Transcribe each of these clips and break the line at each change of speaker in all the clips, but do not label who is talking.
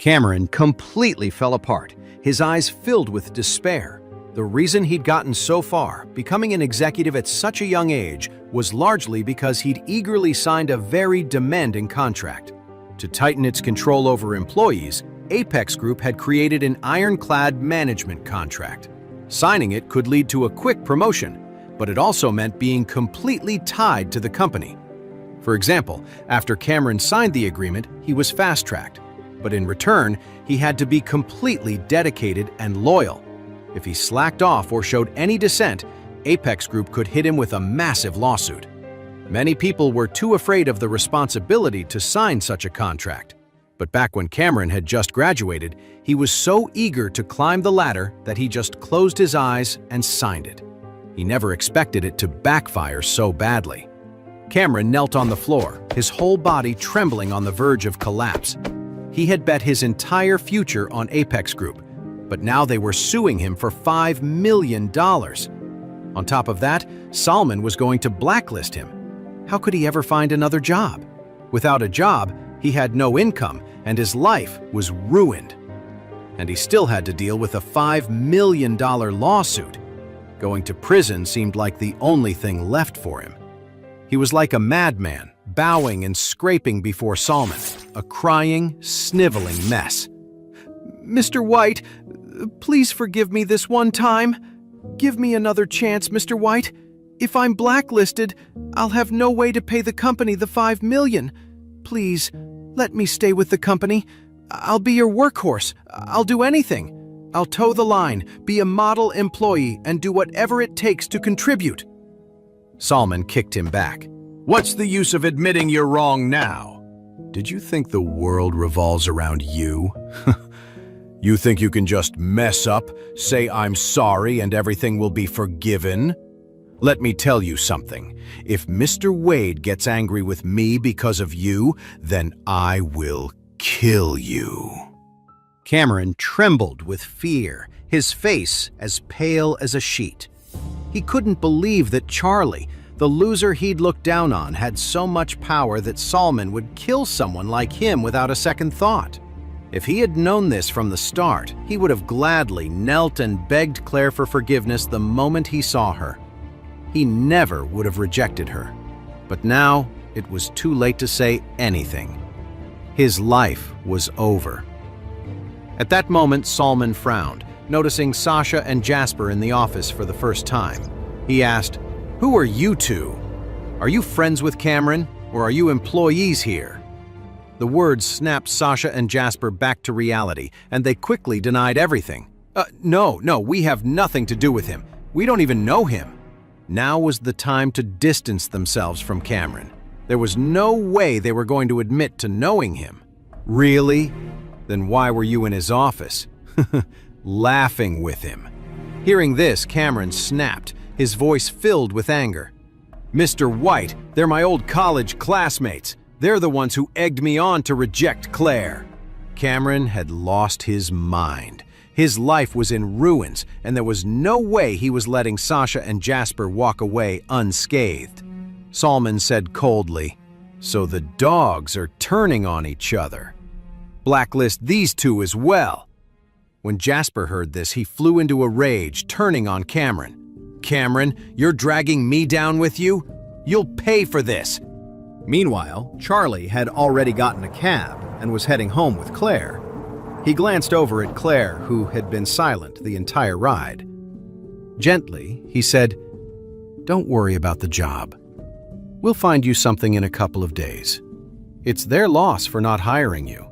Cameron completely fell apart, his eyes filled with despair. The reason he'd gotten so far, becoming an executive at such a young age, was largely because he'd eagerly signed a very demanding contract. To tighten its control over employees, Apex Group had created an ironclad management contract. Signing it could lead to a quick promotion, but it also meant being completely tied to the company. For example, after Cameron signed the agreement, he was fast-tracked. But in return, he had to be completely dedicated and loyal. If he slacked off or showed any dissent, Apex Group could hit him with a massive lawsuit. Many people were too afraid of the responsibility to sign such a contract. But back when Cameron had just graduated, he was so eager to climb the ladder that he just closed his eyes and signed it. He never expected it to backfire so badly. Cameron knelt on the floor, his whole body trembling on the verge of collapse. He had bet his entire future on Apex Group, but now they were suing him for $5 million. On top of that, Salman was going to blacklist him. How could he ever find another job? Without a job, he had no income, and his life was ruined. And he still had to deal with a $5 million lawsuit. Going to prison seemed like the only thing left for him. He was like a madman, bowing and scraping before Salman, a crying, sniveling mess. "Mr. White, please forgive me this one time. Give me another chance, Mr. White. If I'm blacklisted, I'll have no way to pay the company the $5 million. Please, let me stay with the company. I'll be your workhorse. I'll do anything. I'll toe the line, be a model employee, and do whatever it takes to contribute." Salman kicked him back. "What's the use of admitting you're wrong now? Did you think the world revolves around you? You think you can just mess up, say I'm sorry, and everything will be forgiven? Let me tell you something. If Mr. Wade gets angry with me because of you, then I will kill you." Cameron trembled with fear, his face as pale as a sheet. He couldn't believe that Charlie, the loser he'd looked down on, had so much power that Salman would kill someone like him without a second thought. If he had known this from the start, he would have gladly knelt and begged Claire for forgiveness the moment he saw her. He never would have rejected her. But now, it was too late to say anything. His life was over. At that moment, Salman frowned, noticing Sasha and Jasper in the office for the first time. He asked, "Who are you two? Are you friends with Cameron, or are you employees here?" The words snapped Sasha and Jasper back to reality, and they quickly denied everything. No, we have nothing to do with him. We don't even know him." Now was the time to distance themselves from Cameron. There was no way they were going to admit to knowing him. "Really? Then why were you in his office?" Laughing with him. Hearing this, Cameron snapped, his voice filled with anger. "Mr. White, they're my old college classmates. They're the ones who egged me on to reject Claire." Cameron had lost his mind. His life was in ruins, and there was no way he was letting Sasha and Jasper walk away unscathed. Salman said coldly, "So the dogs are turning on each other. Blacklist these two as well." When Jasper heard this, he flew into a rage, turning on Cameron. "Cameron, you're dragging me down with you? You'll pay for this." Meanwhile, Charlie had already gotten a cab and was heading home with Claire. He glanced over at Claire, who had been silent the entire ride. Gently, he said, "Don't worry about the job. We'll find you something in a couple of days. It's their loss for not hiring you.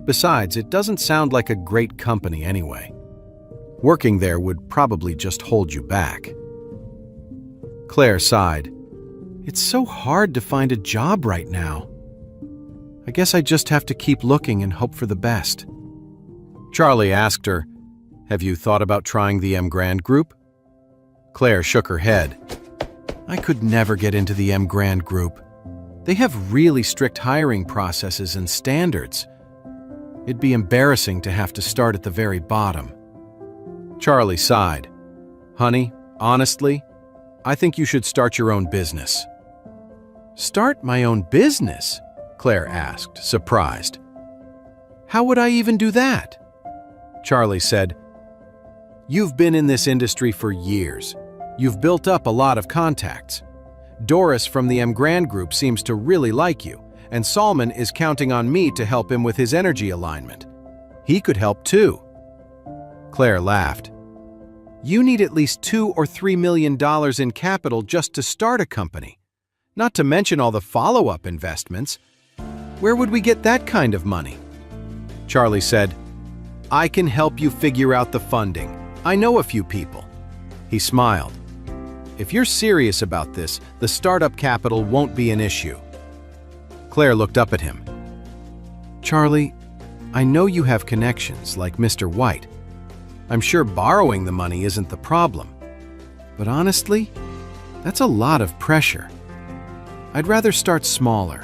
Besides, it doesn't sound like a great company anyway. Working there would probably just hold you back." Claire sighed. "It's so hard to find a job right now. I guess I just have to keep looking and hope for the best." Charlie asked her, "Have you thought about trying the M. Grand Group?" Claire shook her head. "I could never get into the M. Grand Group. They have really strict hiring processes and standards. It'd be embarrassing to have to start at the very bottom." Charlie sighed. "Honey, honestly, I think you should start your own business." "Start my own business?" Claire asked, surprised. How would I even do that? Charlie said, "You've been in this industry for years. You've built up a lot of contacts. Doris from the M. Grand Group seems to really like you, and Salman is counting on me to help him with his energy alignment. He could help too." Claire laughed. "You need at least $2 or $3 million in capital just to start a company, not to mention all the follow-up investments. Where would we get that kind of money?" Charlie said, "I can help you figure out the funding. I know a few people." He smiled. "If you're serious about this, the startup capital won't be an issue." Claire looked up at him. "Charlie, I know you have connections like Mr. White. I'm sure borrowing the money isn't the problem. But honestly, that's a lot of pressure. I'd rather start smaller.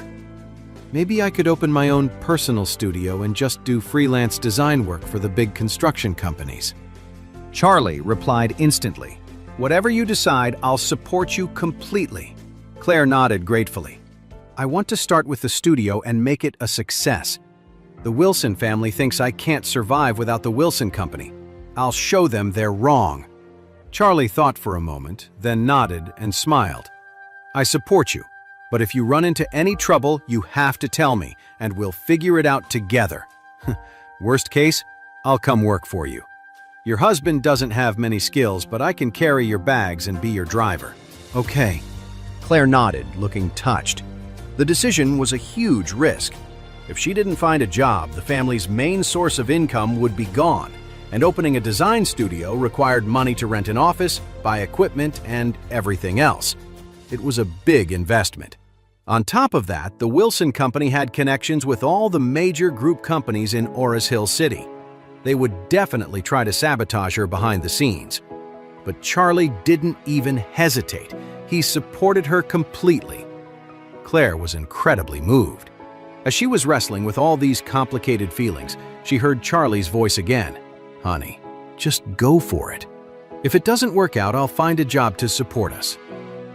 Maybe I could open my own personal studio and just do freelance design work for the big construction companies." Charlie replied instantly, "Whatever you decide, I'll support you completely." Claire nodded gratefully. "I want to start with the studio and make it a success. The Wilson family thinks I can't survive without the Wilson Company. I'll show them they're wrong." Charlie thought for a moment, then nodded and smiled. "I support you, but if you run into any trouble, you have to tell me, and we'll figure it out together. Worst case, I'll come work for you. Your husband doesn't have many skills, but I can carry your bags and be your driver." "Okay." Claire nodded, looking touched. The decision was a huge risk. If she didn't find a job, the family's main source of income would be gone, and opening a design studio required money to rent an office, buy equipment, and everything else. It was a big investment. On top of that, the Wilson Company had connections with all the major group companies in Oris Hill City. They would definitely try to sabotage her behind the scenes. But Charlie didn't even hesitate. He supported her completely. Claire was incredibly moved. As she was wrestling with all these complicated feelings, she heard Charlie's voice again. "Honey, just go for it. If it doesn't work out, I'll find a job to support us."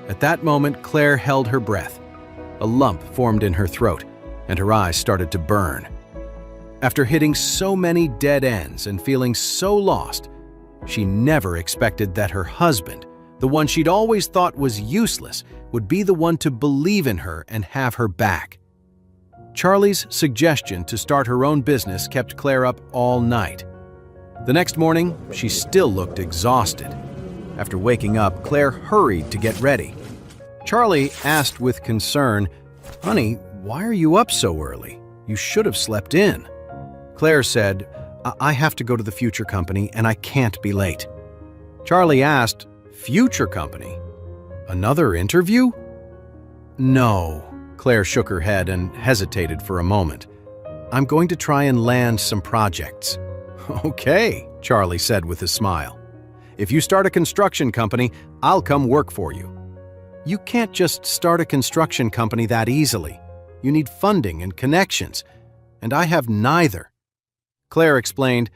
At that moment, Claire held her breath. A lump formed in her throat, and her eyes started to burn. After hitting so many dead ends and feeling so lost, she never expected that her husband, the one she'd always thought was useless, would be the one to believe in her and have her back. Charlie's suggestion to start her own business kept Claire up all night. The next morning, she still looked exhausted. After waking up, Claire hurried to get ready. Charlie asked with concern, "Honey, why are you up so early? You should have slept in." Claire said, "I have to go to the future company and I can't be late." Charlie asked, "Future company? Another interview?" "No." Claire shook her head and hesitated for a moment. "I'm going to try and land some projects." "Okay," Charlie said with a smile. "If you start a construction company, I'll come work for you." "You can't just start a construction company that easily. You need funding and connections, and I have neither." Claire explained,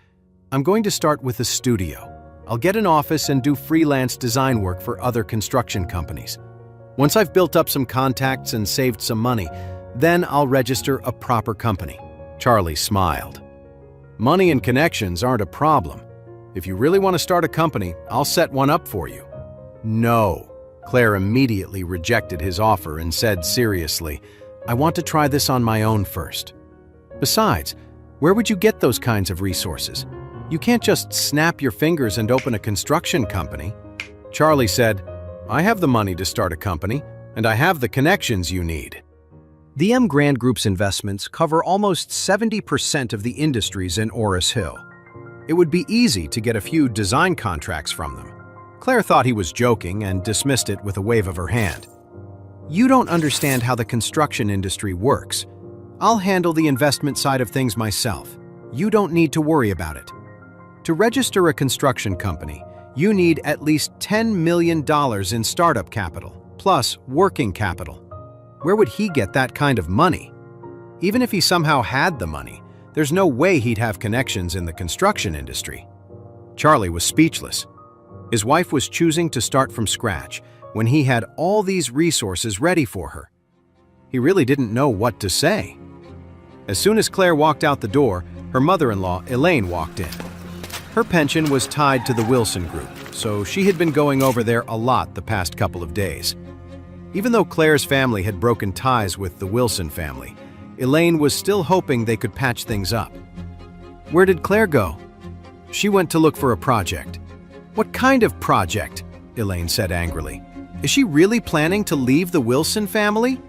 "I'm going to start with a studio. I'll get an office and do freelance design work for other construction companies. Once I've built up some contacts and saved some money, then I'll register a proper company." Charlie smiled. "Money and connections aren't a problem. If you really want to start a company, I'll set one up for you." "No." Claire immediately rejected his offer and said seriously, "I want to try this on my own first. Besides, where would you get those kinds of resources? You can't just snap your fingers and open a construction company." Charlie said, "I have the money to start a company, and I have the connections you need." The M. Grand Group's investments cover almost 70% of the industries in Oris Hill. It would be easy to get a few design contracts from them. Claire thought he was joking and dismissed it with a wave of her hand. "You don't understand how the construction industry works. I'll handle the investment side of things myself. You don't need to worry about it. To register a construction company, you need at least $10 million in startup capital, plus working capital. Where would he get that kind of money? Even if he somehow had the money, there's no way he'd have connections in the construction industry." Charlie was speechless. His wife was choosing to start from scratch when he had all these resources ready for her. He really didn't know what to say. As soon as Claire walked out the door, Her mother-in-law, Elaine, walked in. Her pension was tied to the Wilson group, so she had been going over there a lot the past couple of days. Even though Claire's family had broken ties with the Wilson family, Elaine was still hoping they could patch things up. Where did Claire go? She went to look for a project. What kind of project? Elaine said angrily. Is she really planning to leave the Wilson family?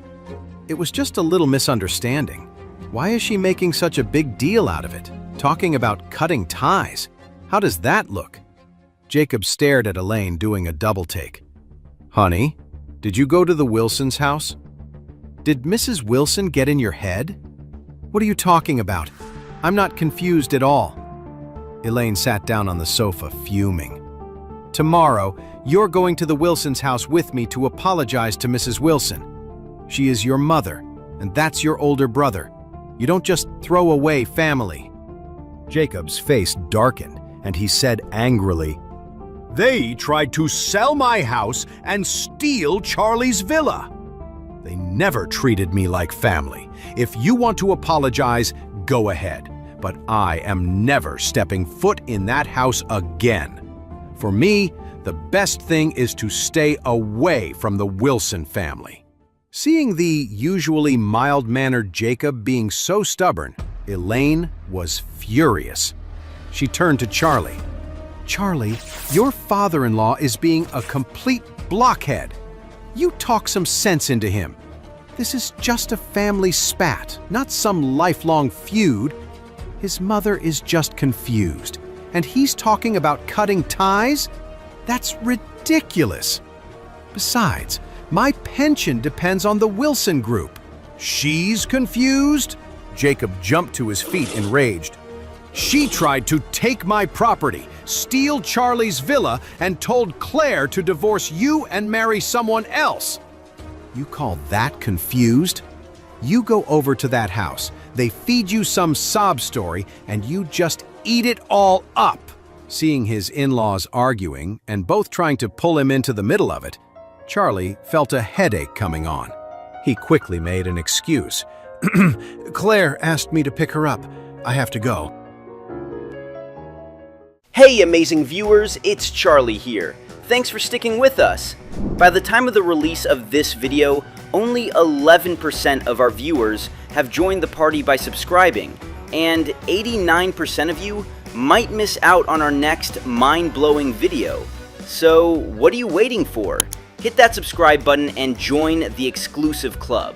It was just a little misunderstanding. Why is she making such a big deal out of it? Talking about cutting ties. How does that look? Jacob stared at Elaine, doing a double take. Honey, did you go to the Wilsons' house? Did Mrs. Wilson get in your head? What are you talking about? I'm not confused at all. Elaine sat down on the sofa, fuming. Tomorrow, you're going to the Wilsons' house with me to apologize to Mrs. Wilson. She is your mother, and that's your older brother. You don't just throw away family. Jacob's face darkened, and he said angrily, They tried to sell my house and steal Charlie's villa. They never treated me like family. If you want to apologize, go ahead. But I am never stepping foot in that house again. For me, the best thing is to stay away from the Wilson family. Seeing the usually mild-mannered Jacob being so stubborn, Elaine was furious. She turned to Charlie. Charlie, your father-in-law is being a complete blockhead. You talk some sense into him. This is just a family spat, not some lifelong feud. His mother is just confused, and he's talking about cutting ties? That's ridiculous. Besides, my pension depends on the Wilson group. She's confused? Jacob jumped to his feet enraged. She tried to take my property, steal Charlie's villa, and told Claire to divorce you and marry someone else. You call that confused? You go over to that house, they feed you some sob story, and you just eat it all up. Seeing his in-laws arguing and both trying to pull him into the middle of it, Charlie felt a headache coming on. He quickly made an excuse. Claire asked me to pick her up. I have to go.
Hey amazing viewers, it's Charlie here. Thanks for sticking with us. By the time of the release of this video, only 11% of our viewers have joined the party by subscribing, and 89% of you might miss out on our next mind-blowing video. So what are you waiting for? Hit that subscribe button and join the exclusive club.